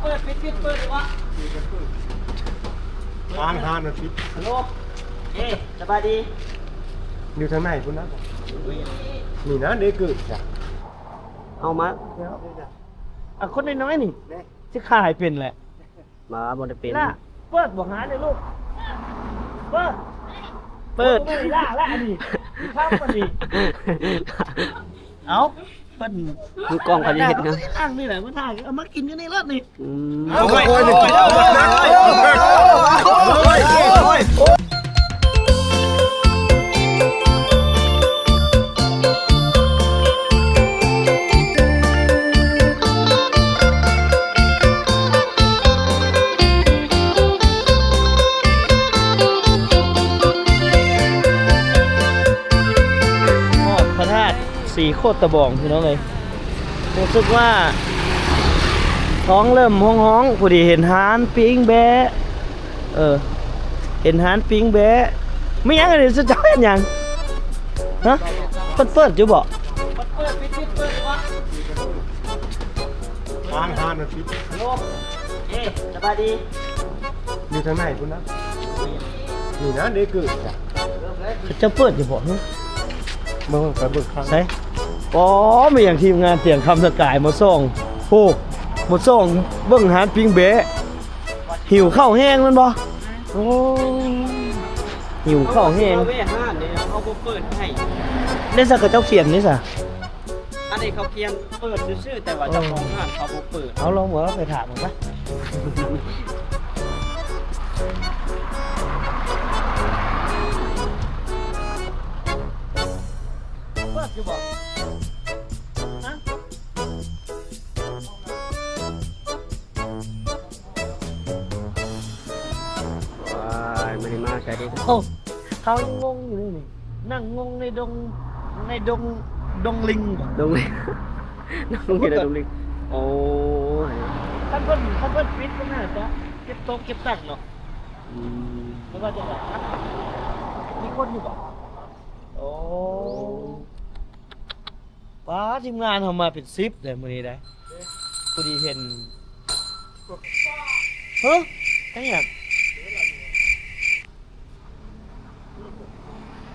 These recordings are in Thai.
เปิดเปิดวะหานมันปิด ฮัลโหลเอ๊สบายดี อยู่ทางไหนพุ่นนะนี่นะเด็กเกิดจ้ะ เอามาคนน้อยๆนี่ที่ขายเป็นแหละมาบนเป็นล่ะเปิดบอกหาเลยลูกเปิดไม่ได้ล่ะอันนี้ข้ามมันนี่เอาเป็นคือกองกันยังเห็นนะอ้างนี่แหละมันถ่ายเอามากินกันในรถนี่เอาไปสีโคตรตะบองพี่น้องเลยรู้สึกว่าท้องเริ่มห้องๆพอดีเห็นหานปิ้งแบะเห็นหานปิ้งแบะไม่ยังเลยจะเห็นยังฮะเปิดจะบอกเปิดวะหานมันปิดฮัลโหลเอ๊สบายดีอยู่ทางไหนพุ่นนะนี่นะเด็กเกิดจ้ะจะเปิดจะบอกนะเมื่อไปเบิกข้างใช่อ๋อไม่อย่างทีมงานเตียงคำสกายมาส่งโอ้มาส่งเบิ้งหานปิ้งเบะหิวข้าวแห้งมันบ่โอ้หิวข้าวแห้งเอาไปห้านเนี่ยเขาเปิดให้ได้สักกระเจ้าเขียนนี่สะอันนี้เขาเขียนเปิดชื่อแต่ว่าเจ้าของห้านเขาเปิดเอาลองเหมือนเราไปถามมันปะเปิดอยู่บ่ไม่ได้มาใช่ดิเขายังงงอยู่นี่นั่งงงในดงลิงดงลิงนั่งอยู่ในดงลิงโอ้ท่านเพิ่นปิดก็น่าจะเก็บโต๊ะเก็บตังค์เนาะไม่ว่าจะแบบมีคนอยู่บ่โอ้ป้าทีมงานทำมาเป็น10เลยมื้อนี้ได้พอดีเห็นเฮ้ยไอ้หยัง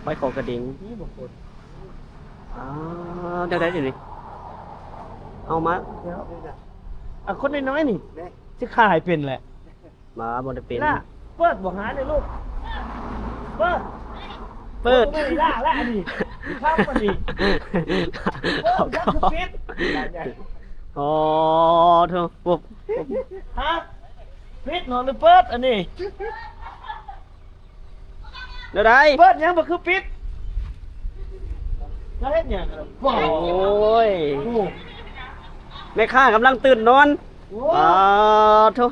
ใบขอกระดิ่งนี่บางคนได้อยู่นี่เอามาคนน้อยๆนี่ที่ขายเป็นแหละมาบนเป็นล่ะเปิดบอกหาเลยลูกเปิดไม่ได้ล่ะอันนี้ข้ามมันนี่ยักษ์ปิดอ๋อเถอะปุ๊บฮะปิดนอนหรือเปิดอันนี้เดี๋ยวได้เปิดยังบ่คือปิดแล้วเฮ็ดหยังโอ้ยแม่ค้ากำลังตื่นนอนเถอะ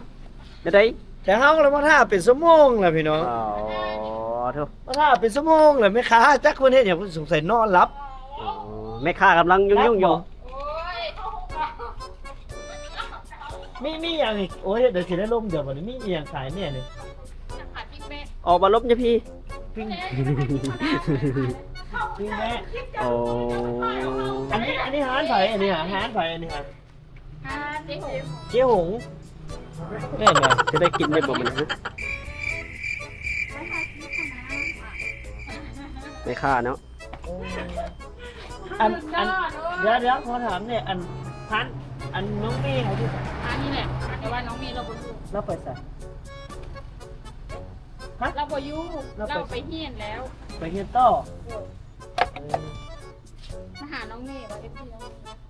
เดี๋ยวได้แต่เฮาแล้วมาท่าเป็นชั่วโมงแล้วพี่น้องเถอะมาท่าเป็นชั่วโมงแล้วแม่ค้าจักคนเฮ็ดหยังสงสัยนอนหลับแม่ค้ากำลังยุ่งอยู่มีอย่างอีกโอ้ยเดี๋ยวสิได้ล่มเดี๋ยววันนี้มีอย่างขายเนี่ยนี่ออกมาลบจ้ะพี่ปิ้งแม่โอ้อันนี้หานไผ่อันนี้หานไผ่อันนี้เจ๊หงได้ไหมจะได้กินได้บ่มันนะไม่ค่าเนาะอันเดี๋ยวขอถามเนี่ยอันน้องเมย์เขาที่อันนี้แหละแต่ว่าน้องเมย์เราบ่อยู่เราไปใส่เราบ่อยู่เราไปเฮียนแล้วไปเฮียนต่อมาหาน้องเมย์ว่า FC น้อง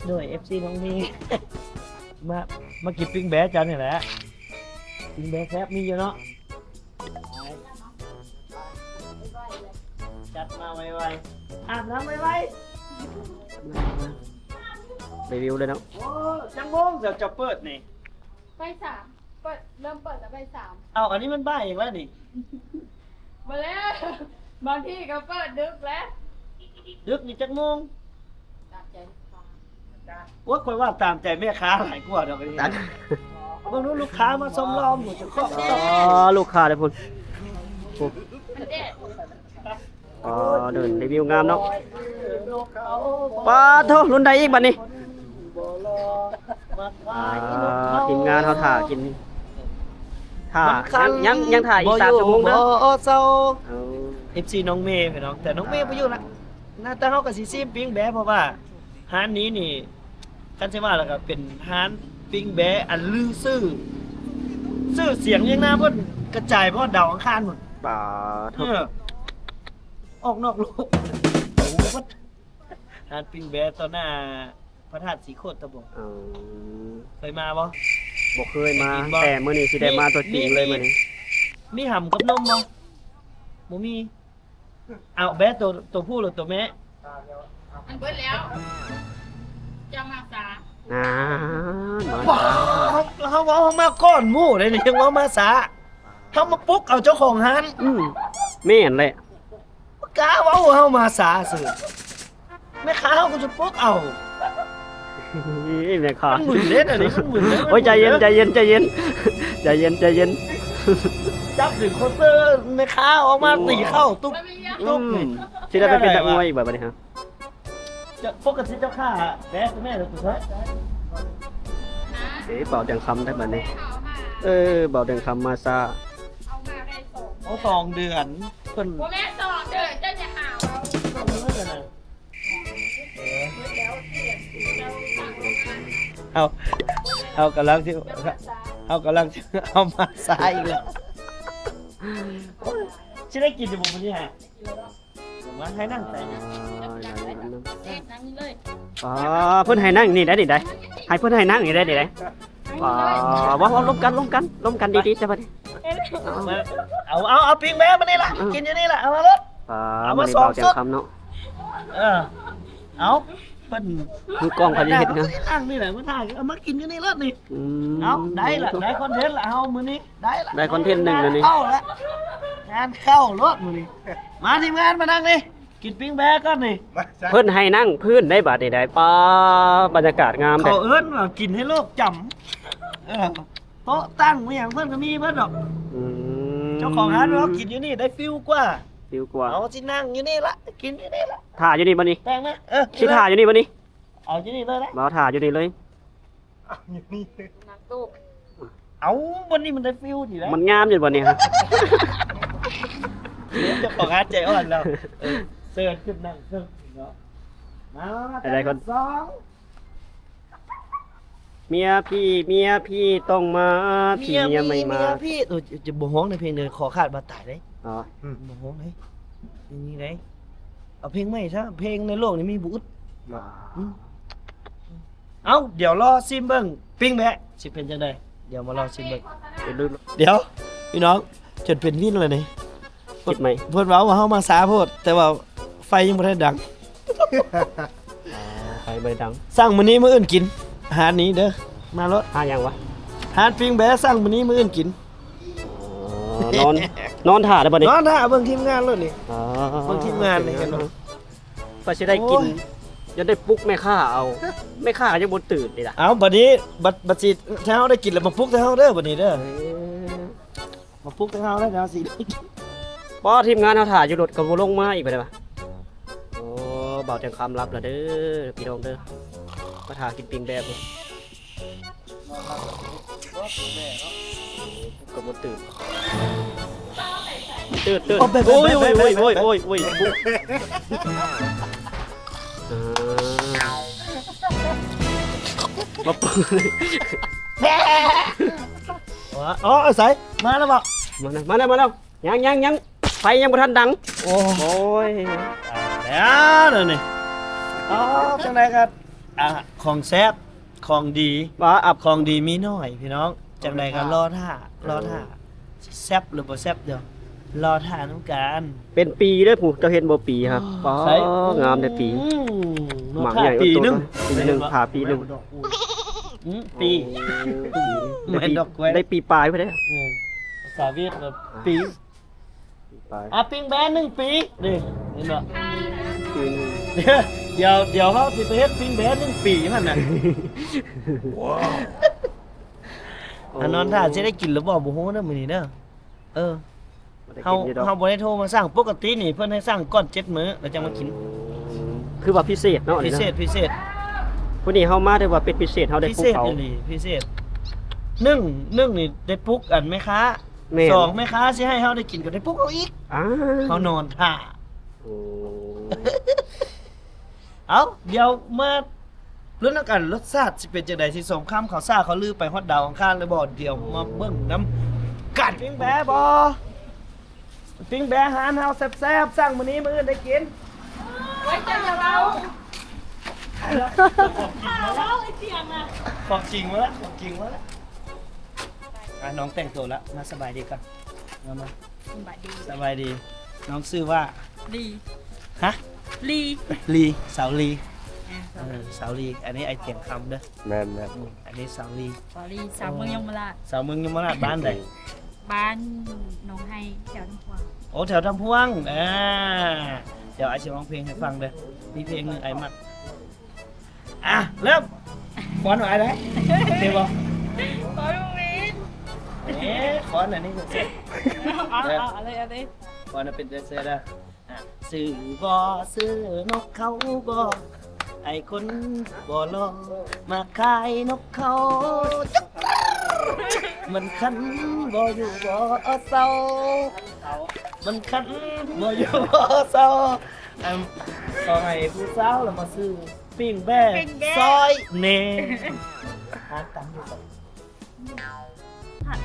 โดย FC น้องเมย์มากินปิ้งแบ๊จันนี่แหละปิ้งแบ๊แซ่บมีอยู่เนาะจัดมาไวๆอาบน้ำไวรีวิวเลยเนาะโอ้จังโมงจะเปิดนี่ไป3เริ่มเปิดแล้วไป3เอาอันนี้มันบ้าอย่างแล้วนี่มาแล้วบางที่ก็เปิดดึกแล้วดึกนี่จังโมงตามใจว่าคนว่าตามใจแม่ค้าหลายกว่าดอกนี้บางนู้นลูกค้ามาซ้อมล้อมหมดจะครอบลูกค้าเลยพุ่นเดินรีวิวงามเนาะป้าเท่ารุ่นใดอีกบัดนี้ ทีมงานเขาถ่ากินถ่า มันคัน ยังถ่าอีก3ชั่วโมงเด้อ บ่เศร้า เอา FC น้องเมย์พี่น้องแต่น้องเมย์บ่อยู่ละน่าแต่เฮาก็สิซิมปิ้งแบะเพราะว่าร้านนี้นี่กันสิว่าแล้วก็เป็นร้านปิ้งแบะอันลือชื่อเสียงยังหน้าเพิ่นกระจายเพราะดาวอังคารหมด ป่า เออออกนอกโลกโอ้โหวัดร้านปิ้งแบะต่อหน้าพระธาตุสีโคตรตะบก เอา เคยมาบ่ บ่เคยมาแต่มื้อนี้สิได้มาตัวจริงเลยมื้อนี้ มีหำกับนมบ่บ่มีเอาแบะตัวผู้หรือตัวแม่ มันเบิดแล้วจะมาสา อ่ามา ว้าวเขาเว้ามาก้อนหมู่เลยนี่ยังเว้ามาสาเขามาปลุกเอาเจ้าของร้าน แม่นแหละ กล้าเว้าเฮามาสาซื่อแม่ค้าเขาก็จะปลุกเอา แม่ค่ะ มันหมื่นเด้อันนี้มันหมื่นเด้ โอ้ยใจเย็นใจเย็นใจเย็นใจเย็นใจเย็น จับถึงเคาน์เตอร์แม่ค้าออกมาตีเข้าตุ๊บ ไม่มีเยอะ ตุ๊บนี่ สิได้ไปเป็นนักมวยอีกแบบนี้ครับ จะปกติเจ้าข้าแบะแม่หรือตัวเฮ้ย เอ๊ะเบาดังคำได้แบบนี้ เอามา เบาดังคำมาซา เอามาได้ส่ง เอา2 เดือนเพิ่น ว่าแม่สอนเดินจะจะหาเอา 2 เดือนน่ะ แล้วเสียงเราสั่งโรงงาน เอากำลังที่ จะมาสา เอากำลังที่เอามาสายอีกแล้วชิได้กินอยู่บ่มื้อนี้ฮะผมว่าให้นั่งใจนะ เด็กนั่งเลย อ๋อเพิ่นให้นั่งนี่ได้ดิได้ให้เพิ่นให้นั่งนี่ได้ดิได้อ๋อว่าล้มกันดีๆจ้ะบัดนี้ เอาปิ้งแม่มานี่ล่ะกินอยู่นี่ล่ะเอามาเลย เอามาสองสุดคำเนาะ เอาเพิ่น มือกล้องเขาจะเห็นนะ นั่งนี่แหละมาถ่ายเอามากินอยู่นี่แล้วนี่เอาได้ละได้คอนเทนต์ละเอามื้อนี้ได้ละ ได้คอนเทนต์หนึ่งเลยนี่ เข้าละงานเข้ารถมื้อนี้มาทีมงานมานั่งนี่กินปิ้งแบก่อนนี่ เพิ่นให้นั่งพื้นได้บาดได้ป้าบรรยากาศงาม เขาเอิ้นว่ากินให้โลกจำโต๊ะตั้งไม่อย่างเพื่อนก็มีเพื่อนดอกเจ้าของร้านเรากินอยู่นี่ได้ฟิลกว่า ฟิวกว่า เอาที่นั่งอยู่นี่ละกินอยู่นี่ละ ถ่าอยู่นี่บัดนี้ แต่งไหมสิถ่าอยู่นี่บัดนี้ เอาอยู่นี่เลยนะ บ่ถ่าอยู่นี่เลย นักตู้ เอาบนนี้มันได้ฟิลทีแล้ว มันงามอยู่บัดนี้ครับ เจ้าของร้านใจอ่อนแล้วเสิร์ฟขึ้นนั่งเสิร์ฟเนาะมา อะไรคน สอง เมียพี่ต้องมาพี่เมียไม่มา เมียพี่จะบ่ฮ้องในเพลงเดียวขอขาดบาดตายได้ อ๋อ บ่ฮ้องได้นี่ได้เอาเพลงใหม่ซะเพลงในโลกนี้มีบุตร เอาเดี๋ยวรอซิมเบิ้งปิ้งแบะสิเป็นจังไดเดี๋ยวมารอซิมเบิ้ง เดี๋ยวดู เดี๋ยวพี่น้องจนเป็นวินเลยนี่ คิดไหม เพิ่นเว้าว่าเฮามาสาโพดแต่ว่าไฟยังบ่ได้ดัง ไปบ่ได้ดัง สั่งมื้อนี้มื้ออื่นกินอาหารนี้เด้อมารถ หายังวะ อาหารปิ้งแบะสั่งมื้อนี้มื้ออื่นกิน นอนถ่าได้บ่นี่ นอนท่าเบิ่งทีมงานเลยนี่ อ๋อ เบิ่งทีมงานนี่เห็นบ่ ก็สิได้กิน โอ้ย จะได้ปลุกแม่ค้าเอาแม่ค้าก็ยังบ่ตื่นนี่ล่ะ เอาบัดนี้บัดสิถ้าเฮาได้กินแล้วมาปลุกถ้าเฮาเด้อบัดนี้เด้อมาปลุกถ้าเฮาแล้วเดี๋ยวสิได้กิน พอทีมงานเฮาถ่าอยู่รถก็บ่ลงมาอีกบ่ได้ปะโอ้เบาจังคำรับแล้วเด้อพี่น้องเด้อมาถ่ากินปิ้งแบบนี้ก็บ่ตื่นตื่น โอ้ไปไป โอ้ย ไป โอ้ย ไป โอ้ย ไป โอ้ยโอ้ยมาปืน อ๋อใส่มาแล้วบ่ มาแล้วยังไฟยังบ่ทันดัง โอ้ โอ้ย แล้วเดี๋ยวนี่อ๋อจังไดครับของแซ่บของดี ว่าอับ ของดีมีน้อยพี่น้องจังไดก็รอท่าสิแซ่บหรือบ่แซ่บเดี๋ยวรอท่าน้ำกัน เป็นปีเด้อผู้เจ้าเห็นบ่ปีครับป๋อ ใส่ งามได้ปี รอ หมาก ท่า ใหญ่ ปีหนึง ปีหนึ่งผ่าปีหนึ่ง ปี เหมือนดอกกล้วย ได้ปีปลายไปเด้อ ภาษาเวียดแบบปี ปลาย ปิ้งแบน1 ปีนี่เห็นบ่ ปีหนึ่ง เดี๋ยวเฮาสิไปเฮ็ดปิ้งแบน1 ปีมันน่ะอันนอนท่าสิได้กินหรือบ่บ่ฮู้เด้อมื้อนี้เด้อเฮา บ่ได้กินอยู่ดอก เฮาบ่ได้โทรมาสั่งปกตินี่เพิ่นให้สั่งก่อน7 มื้อแล้วจังมากิน คือว่าพิเศษเนาะ พิ นี่ เศ เนาะ ษพิเศษ วันนี้เฮามาได้ว่าเป็นพิเศษเฮาได้ พิ ภู เศษ เขา เลยพิเศษนึ่งนี่ได้ปลุกอันไหมคะ แม่น สองไหมคะสิให้เฮาได้กินก็ได้ปลุกเอาอีก อ่า เขานอนท่า โอ้ เอาเดี๋ยวมาลุ้นนำกันรสชาติสิเป็นจังไดสิสมคำเขาซ่าเขาลือไปฮอดดาวอังคารเลยบ่เดี๋ยวมาเบิ่งน้ำกันปิ้งแบะบ่ปิ้งแบะหารเฮาแซ่บๆสั่งมื้อนี้มื้ออื่นได้กิน ไว้เจะอย่าเราเราไอ้เสียงอ่ะ ของจริงมาแล้วของจริงมาแล้วน้องแต่งตัวแล้วมาสบายดีกันมา บายดี สบายดี น้องชื่อว่า ลี ฮะ ลี ลีสาวลีสาวลีอันนี้ไอเตียงคำเด้อ แม่น อันนี้สาวลี สอรี่สาวเมืองยมราช สาวเมืองยมราชบ้านใด บ้านหนองไฮแถวน้ำพวง โอ้แถวทำพวงเดี๋ยวไอจะร้องเพลงให้ฟังเด้อมีเพลงหนึงไอมักเริ่มฟ้อนหน่อยได้เดี๋ยวบอก ขอดูวิน ฟ้อนอันนี้เป็นเซ็ต เอาอะไรอะไร ฟ้อนอันเป็นเซ็ตเด้อซื้อบ่ซื้อนกเขาบ่ไอคนบ่รอมาขายนกเขาจักมันคันบ่อยู่บ่เศร้ามันคันบ่อยู่บ่เศร้าขอให้ผู้สาวแล้วมาซื้อปิ้งแบ่ซอยเน่หาตังค์อยู่กับ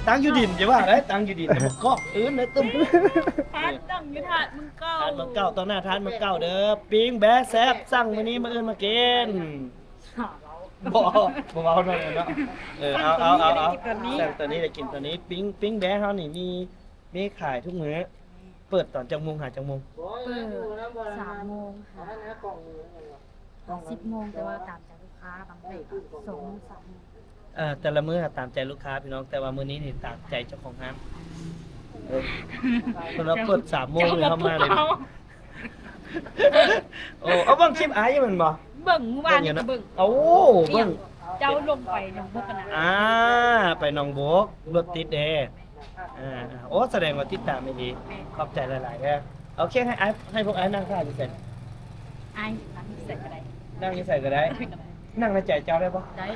ตังค์อยู่ดินใช่ป่ะได้ตังค์อยู่ดินก็เลยตึ้ม ทานตั้งยุทธามึงเก้า ทานมันเก่าตอนหน้าทานมันเก่าเด้อปิ้งแบ่แซ่บสั่งมื้อนี้มื้ออื่นมากินบ่เบาๆหน่อยเนาะเอาสั่งตัวนี้ได้กินตัวนี้ปิ้งแบ่เฮานี่มีขายทุกมื้อเปิดตอนจังโมงหาจังโมง เปิด3 โมงค่ะ10 โมงแต่ว่าตามใจลูกค้าบางที2 โมง 3 โมง แต่ละมื้อตามใจลูกค้าพี่น้องแต่ว่ามื้อนี้นี่ตามใจเจ้าของร้านคนเราเปิด3 โมงเลยเข้ามาเลยโอ้เอาเบิ่งคลิปอ้ายมันบ่ เบิ่งเมื่อวานนี่ก็เบิ่ง โอ้เบิ่ง เจ้าลงไปหนองบัวกะนะ ไปหนองบกรถติดเด้โอ้แสดงว่าติดตามไม่ดีขอบใจหลายๆเด้อโอเคให้พวกอ้ายนั่งท่าอยู่เสร็จ ไอ้ร้านเสร็จก็ได้ นั่งอยู่ใส่ก็ได้ นั่งในใจเจ้าได้ปะ ได้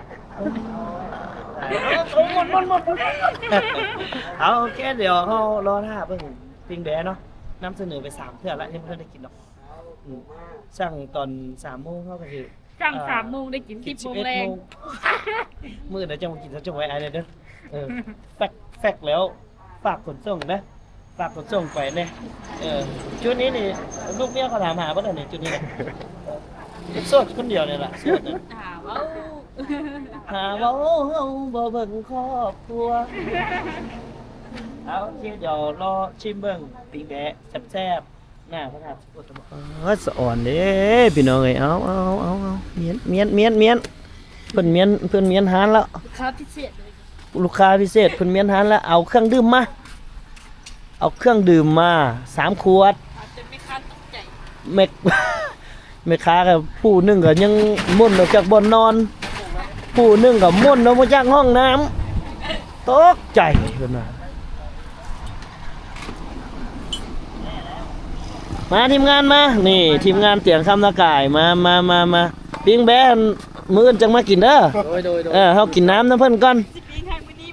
หมดเอาโอเคเดี๋ยวเขารอท่าเพิ่งปิ้งแบะเนาะนำเสนอไป3เทื่อแล้วยังไม่ได้กินหรอกสั่งตอน3 โมงเขาก็คือ สั่ง3 โมงได้กิน10 โมงแรง มื้อเดี๋ยวจะมากินซะจงไว้ไอ้เด้อแฟกแล้วฝากขนส่งนะฝากขนส่งไปเนี่ยชุดนี้นี่ลูกเมียเขาถามหาป่ะเนี่ยชุดนี้เนี่ยโสดคนเดียวเนี่ยแหละโสดเนี่ย ว้าว หาว่าเฮาบ่เบิ่งครอบครัวเอาโอเคเดี๋ยวรอชิมเบิ่งปิ้งแบะแซ่บๆหน้าพระธาตุพุทธมสะอ่อนเด้พี่น้องเอ้ยเอาเมียนเพิ่นเมียนหานแล้ว ข้าวพิเศษเลย ลูกค้าพิเศษเพิ่นเมียนหานแล้วเอาเครื่องดื่มมา3 ขวด อาจจะไม่คันตกใจ แม่ค้ากับผู้หนึงก็ยังมุ่นออกจากบ่อนนอน ผู้หนึงก็มุ่นออกมาจากห้องน้ำตกใจเพิ่นว่ามาทีมงานมานี่ทีมงานเตียงคำตะก่ายมาปิ้งแบนมื้ออื่นจังมากินเด้อโดยเฮากินน้ำน้ำเพิ่นก่อน สิปีให้มื้อนี้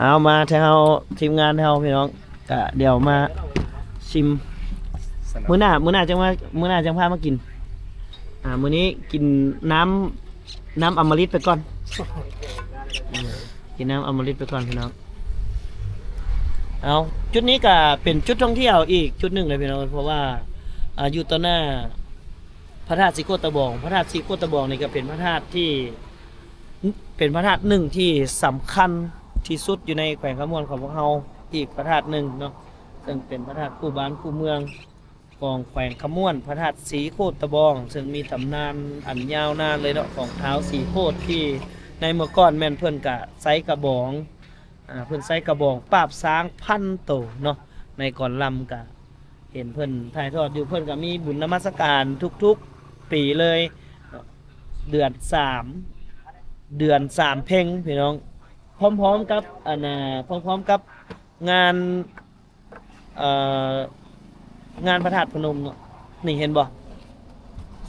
เอามาแถวทีมงานแถวพี่น้องก็เดี๋ยวมาชิมมื้อหน้าจังพามากินมื้อนี้กินน้ำอมฤตไปก่อนกินน้ำอมฤตไปก่อนพี่น้องเอาจุดนี้ก็เป็นจุดท่องเที่ยวอีกจุดหนึ่งเลยพี่น้องเพราะว่าอยู่ต่อหน้าพระธาตุศรีโคตะบองพระธาตุศรีโคตะบองนี่ก็เป็นพระธาตุที่เป็นพระธาตุหนึ่งที่สำคัญที่สุดอยู่ในแขวงขมวนของพวกเราอีกพระธาตุหนึ่งเนาะซึ่งเป็นพระธาตุคู่บ้านคู่เมืองของแขวงขมวนพระธาตุศรีโคตะบองซึ่งมีตำนานอันยาวนานเลยเนาะของท้าวศรีโคตที่ในเมื่อก่อนแม่นเพิ่นกะไซกระบองเพิ่นไซกระบองปราบช้าง1,000 โตเนาะในก่อนลำกะเห็นเพิ่นถ่ายทอดอยู่เพิ่นก็มีบุญนมัสการทุกๆปีเลยเดือน3เพ็งพี่น้องพร้อมๆกับพร้อมๆกับงานพระธาตุพนมเนาะนี่เห็นบ่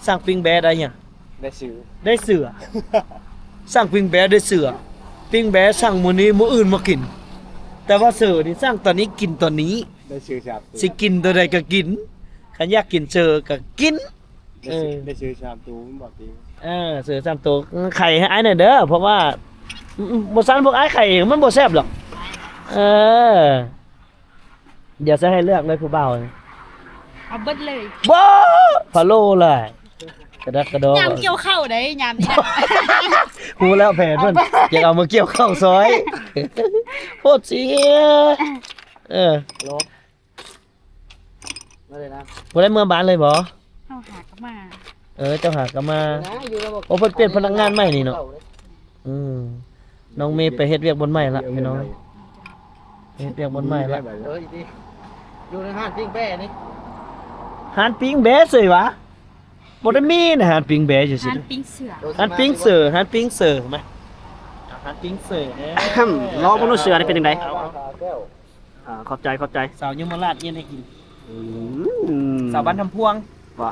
สั่งปิ้งแบะได้หยัง ได้ซื้อ ได้เสือ สั่งปิ้งแบะได้เสือปิ้งแบะสั่งมื้อนี้มื้ออื่นมากิน แต่ว่าเสือนี่สั่งตอนนี้กินตอนนี้ ได้ซื้อชาม สิกินตัวใดก็กินคันอยากกินเสือก็กิน ได้ซื้อชามตูมันบอกจริง เสือ3ตัวไข่ให้อ้ายหน่อยเด้อเพราะว่าบ่ซันพวกอ้ายไข่มันบ่แซ่บหรอกเดี๋ยวจะให้เลือกเลยผู้บ่าว เอาเบิดเลย ว้าพะโลเลยกระดักกระดอย ามเกี่ยวเข้าได้ยามนี้นะ ฮู้แล้วแผนเพิ่นอยากเอามาเกี่ยวข้าวซอยโคตรเสียโลมาเลยนะ บ่ได้เมื่อบ้านเลยบ่ เฮาหากลับมา เจ้าหากลับมา นะอยู่แล้วบอก โอ้เพิ่นเปลี่ยนพนักงานใหม่นี่เนาะน้องเมย์ไปเฮ็ดเวียกบนใหม่ละพี่น้องเฮ็ดเวียกบนใหม่ละ อีดีอยู่ในห้างปิ้งแบ่นี่ หานปิ้งแบะเสยวะบ่ได้มีนะหานปิ้งแบะจังซี่ ร้านปิ้งเสือ หานปิ้งเสือหานปิ้งเสือมาหานปิ้งเสือเด้ ลองมนุษย์เสือนี่เป็นยังไง แก้ว ขอบใจขอบใจ สาวยมราชเย็นให้กินสาวบ้านทำพวง ว่ะ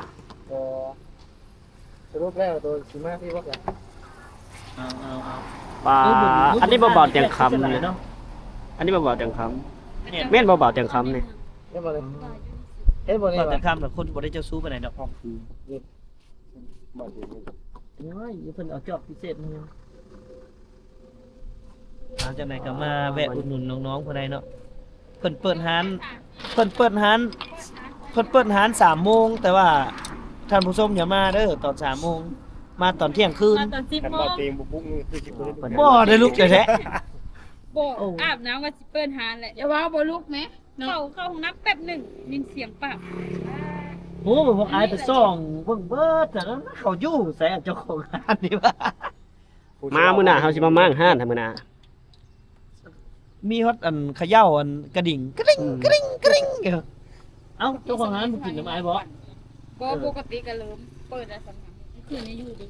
สรุปแล้วตัวสิมาที่ว่า เอา ปลาอันนี้เบาๆเตียงคำ เล เนี่ย เนาะ อันนี้เบาๆเตียงคำแม่นเบาๆเตียงคำเนี่ย เฮ็ดบ่เลยเฮ็ดบ่เลย แต่คำแบบคนบ่ได้เจ้าสู้ไปไหนดอก บ่จริง โอ้ยเพิ่นเอาจอบพิเศษมาหลังจากไหนก็มาแวะอุดหนุนน้องๆผู้ใดเนาะเพิ่นเปิดร้าน3 โมงแต่ว่าท่านผู้ชมอย่ามาเด้อตอน3 โมงมาตอนเที่ยงคืน มาตอน10 คัน โม บ่ ง เตียงบ่ปุ๊กนี่คือสิบ่ได้ บ่ได้ลุกแท้ บ่อาบน้ำก็สิเปิ้นหานแหละอย่าว่าบ่ลุกแหมเข้าห้องน้ำแป๊บหนึงยินเสียงปาก ๆโอ้บ่พวกอายไปซ่องเบิ่งเบิดแต่นั้นเขาอยู่ใส่เจ้าของร้านนี่ว่า มามื้อหน้าเฮาสิมามั่งห้านทำมื้อหน้า มีฮอตอันเขย่าอันกระดิ่งกระดิ่งกระดิ่งกระดิ่งเอ้าเจ้าของร้านบ่กินน้ำอายบ่ บ่ปกติก็เริ่มเปิดแล้วสำนักคืนนี้อยู่ดิ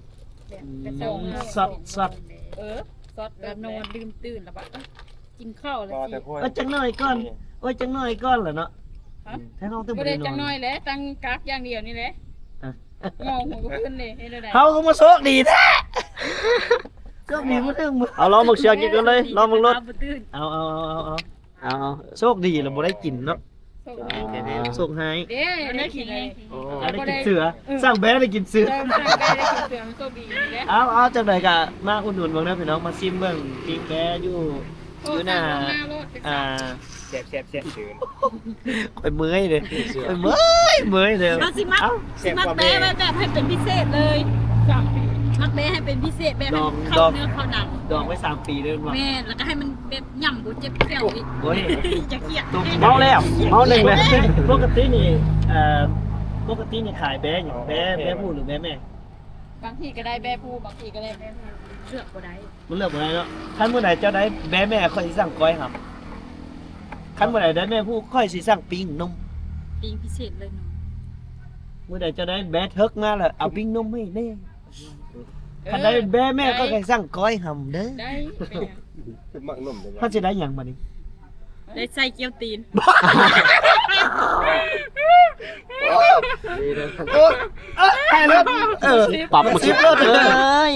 แบบกระเจ้า สัด ซอดแล้วนอนลืมตื่นแล้วบัดกินข้าวแล้ว บ่ สิ แต่พวก จังหน่อยก่อนโอ้ยจังหน่อยก่อนแหละเนาะ ฮะ แท้น้องตึ้ง บ่ได้จังน้อยแหละตั้งกักอย่างเดียวนี่แหละงอหัวก็ขึ้นเลยเฮ็ดได้ เฮาก็มาโชคดีแท้โชคดีมาถึงมือ เอาลองมึกเสือกินกันเลยลองมึงรถ บ่ตื่น เอา เอา โชคดีแล้วบ่ได้กินเนาะ โชคดี โชคหาย เด้ได้กินเลย อันได้กินเสือสร้างแบ้ได้กินเสือ เติมใส่ได้กินเสือมันโชคดีแหละ เอาจังไดก็มาอุดหนุนเบิ่งเด้อพี่น้องมาชิมเบิ่งปิ้งแบ้อยู่หน้าแซ่บซื้อ ไปเมื่อยเลยไปเมื่อยเลย มาสิมักแบ้ไว้แบบให้เป็นพิเศษเลยมักแบ้ให้เป็นพิเศษแบบเข้าเนื้อเข้าหนัง ดองไว้3 ปีเด้อว่า แม่แล้วก็ให้มันแบบย่ำบ่เจ็บแก้วอีก โอ้ย จะเครียด เมาแล้วเมาหนึ่งเลย ปกตินี่ปกตินี่ขายแบ้อย่างแบ้ผู้หรือแบ้แม่ บางทีก็ได้แบ้ผู้บางทีก็ได้แบ้แม่เลือกบ่ได้ มันเลือกบ่ได้เนาะคันมื้อใดเจ้าได้แบ้แม่ค่อยสิสั่งก้อยครับคันมื้อใดได้แม่ผู้ค่อยสิสั่งปิ้งนม ปีพิเศษเลยเนาะ มื้อใดเจ้าได้แบ้เทิกมาแล้วเอาปิ้งนมให้แน่คันได้แบ้แม่ก็ค่อยสั่งก้อยหำเด้อ ได้ คือมักนมเลย เฮาสิได้หยังบัดนี้ ได้ใส่เกี๊ยวตีน ให้เลิศปรับมาคิด เลิศ เอ้ย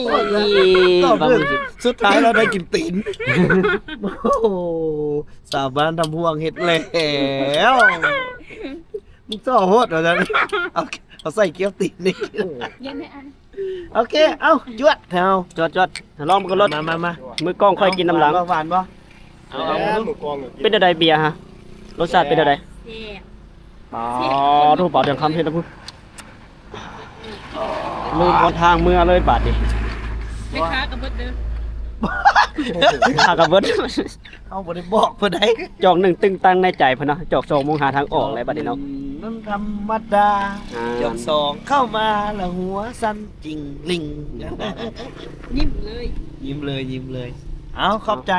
ตอบเลยสุดท้ายเราได้กินตีนโอ้โหสาวบ้านทำพวงเฮ็ดแล้วมึงจ่อโหดเหรอจ๊ะเอาใส่เกี๊ยวตีนนี่ เย็นให้อัน โอเค เอ้าจวดแถว จอดลองมึงกันรถ มา มือกล้องค่อยกินน้ำหลัง หวานป่ะ เอาหมูกรอง เป็นอะไรเบียร์ฮะรสชาติเป็นอะไร แซ่บ อ๋อถูกเป่าเดี๋ยวคำเห็นนะพูดลืมบนทางเมื่อเลยบาทดิ แม่ค้ากับเบิดเด้อ หากับเบิร์ด เอาบ่ได้บอกเพิ่นได้ จอกหนึ่งตึงตังในใจพะเนาะจอก2 โมงหาทางออกเลยบาทดิเนาะ นั่นธรรมดาจอก2เข้ามาแล้วหัวสั่นจริงลิง นิ่มเลย ยิ้มเลยเอาขอบใจ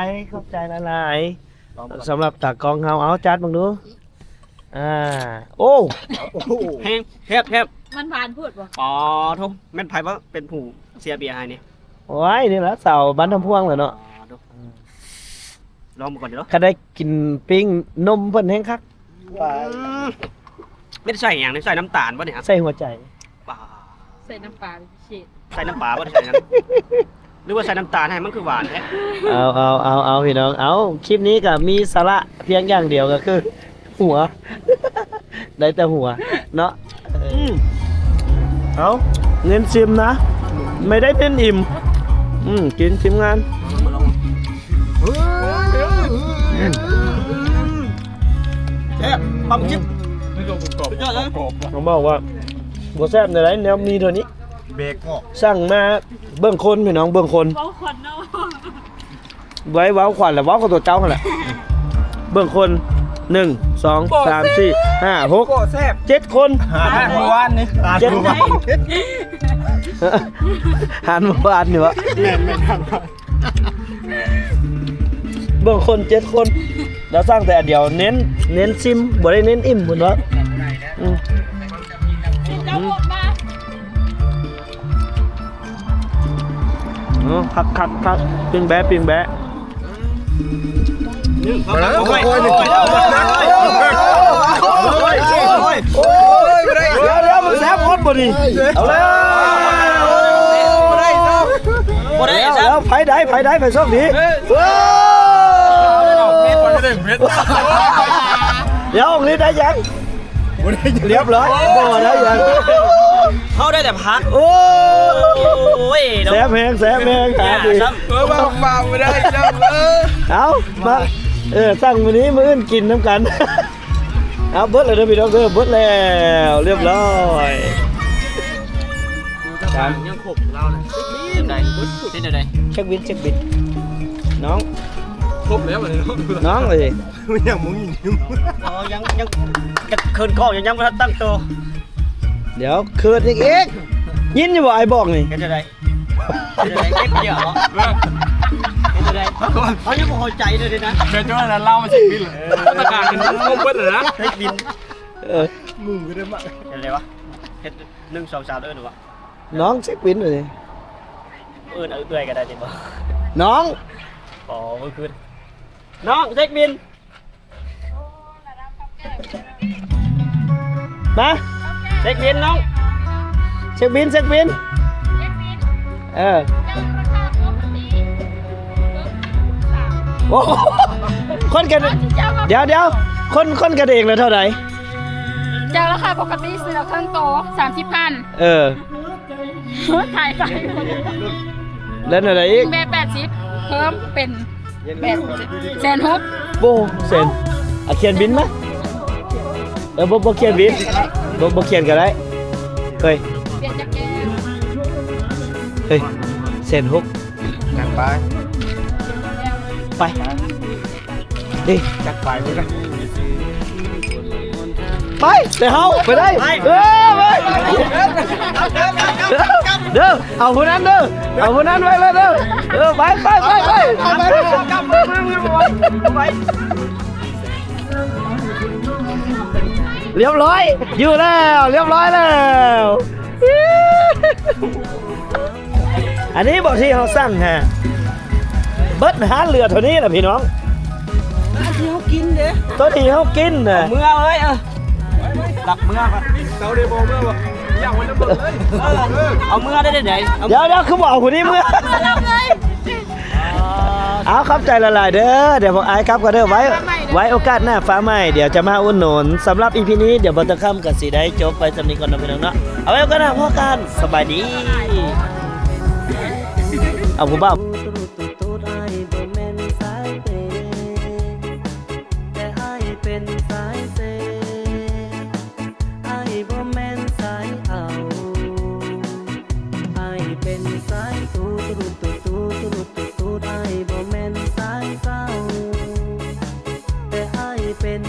หลายๆสำหรับตากล้องเฮาเอาจัดบังดูโอ้ แห้งแทบ มันหวานพูดบ่ อ๋อทุกแม่นไผว่าเป็นผู้เสียเบียร์ให้นี่ โอ้ยนี่ละสาวบ้านทำพวงแหละเนาะ ลองมาก่อนเดี๋ยว ก็ได้กินปิ้งนมเพิ่นแห้งคัก ไม่ได้ใส่อย่างนี้ใส่น้ำตาลป่ะเนี่ย ใส่หัวใจ ป่า ใส่น้ำปลาเป็นพิเศษ ใส่น้ำปลาบ่ได้ใส่นั้นหรือว่าใส่น้ำตาลให้มันคือหวานแท้ เอาพี่น้องเอาคลิปนี้ก็มีสาระเพียงอย่างเดียวก็คือ หัว ได้แต่หัวเนาะเอาเน้นชิมนะ ไม่ได้เน้นอิ่มกินทีมงานปั๊มจิ๊บ ผมบอกว่าบัวแซ่บในไรแนวมีเท่านี้ เบรกออก สั่งมาเบื้องคนพี่น้องเบื้องคน เว้าคนเนาะ ไว้เว้าขวัญแหละเว้ากับตัวเจ้าแหละเบื้องคน1 2 3 4 5 6 7 คน หาเมื่อวานนี่หา เจ็ด เมื่อวาน หันมาบ้านนี่วะ แม่นครับ เบื้องคน7 คนแล้วสร้างแต่อันเดียวเน้นซิมบ่ได้เน้นอิ่มเหมือนวะคักปิงแบะมาแล้วโอ้ย โอ้ยไม่ได้เดี๋ยวมันแซ่บโคตรบ่ดีเอาแล้วบ่ได้ แล้วไผได้ไผโชคดีเดี๋ยวองค์นี้ได้ยังเรียบร้อยบ่ได้ยัง เฮาได้แต่พัก โอ้ ย แซ่บแพงครับดี บ้าไม่ได้เจ้า เอามาสั่งมื้อนี้มื้ออื่นกินน้ำกันเอาเบิดเลยเด้อพี่น้องเด้อเบิดแล้วเรียบร้อย ยังขบเราน่ะเป็นไดเป็นได เช็คบินน้อง ครบแล้ววันนี้ น้องเลย ไม่อยากมึงยิ้ม อ๋อยังจะเคินกล้องยังบ่ทันตั้งตัว เดี๋ยวคืนอีกยินอยู่บ่ไอ้บอกนี่ เป็นไดเป็นไดเอ็กเยอะเหรอเป็นไดเขายังบ่เข้าใจเลยนะ เดี๋ยวจ้านั้นเล่ามาเช็คบินเลยตะการกันครบเบิดเลยนะ เฮ็ดบิน มึงก็ได้มา เป็นไรวะเฮ็ด1 2 3เอิ้นวะ น้องเช็คบินเลย เอิ้นเอื้อยก็ได้ติบ่ น้อง อ๋อเมื่อคืนน้องเช็คบิน มา เช็คบินน้อง เช็คบินโอ้คนกันเดี๋ยวคนกันเองเลยเท่าไหร่ จากราคาปกติซื้อเครื่องโต30,000ถ่ายไป แล้วอะไรอีก แม่80เพิ่มเป็น160,000 โบเซนเขียนบินไหมบ่เขียนบินบ่เขียนก็ได้เฮ้ย เปลี่ยนจากแก เซน6 จักไป ไปดิ จักไปมึงกัน ไปเดี๋ยวเฮาไปได้ไปเด้อเอาคนนั้นเด้อเอาคนนั้นไว้เลยเด้อไปเรียบร้อยอยู่แล้วเรียบร้อยแล้วอันนี้บอกที่เขาสั่งฮะเบิดหาเรือเท่านี้แหละพี่น้องที่เขากินเด้ตัวที่เขากินน่ะ เมื่อเอ้ยหลักเมื่อก่อน เสาเดโบเมื่อวะอย่างวันนั้นเลย เอาเมื่อได้ไหน เดี๋ยวคือบอกคนนี้เมื่อเอาครับใจละลายเด้อเดี๋ยวพวกไอ้ครับก็เด้อไว้โอกาสหน้าฟ้าใหม่เดี๋ยวจะมาอุ่นหนุนสำหรับอีพีนี้เดี๋ยวบัตรค่ำกับสีได้จบไปสำนีก่อนนะพี่น้องเนาะเอาไว้ก็นะพ่อกันสบายดีเอาผู้บ่าวเป็น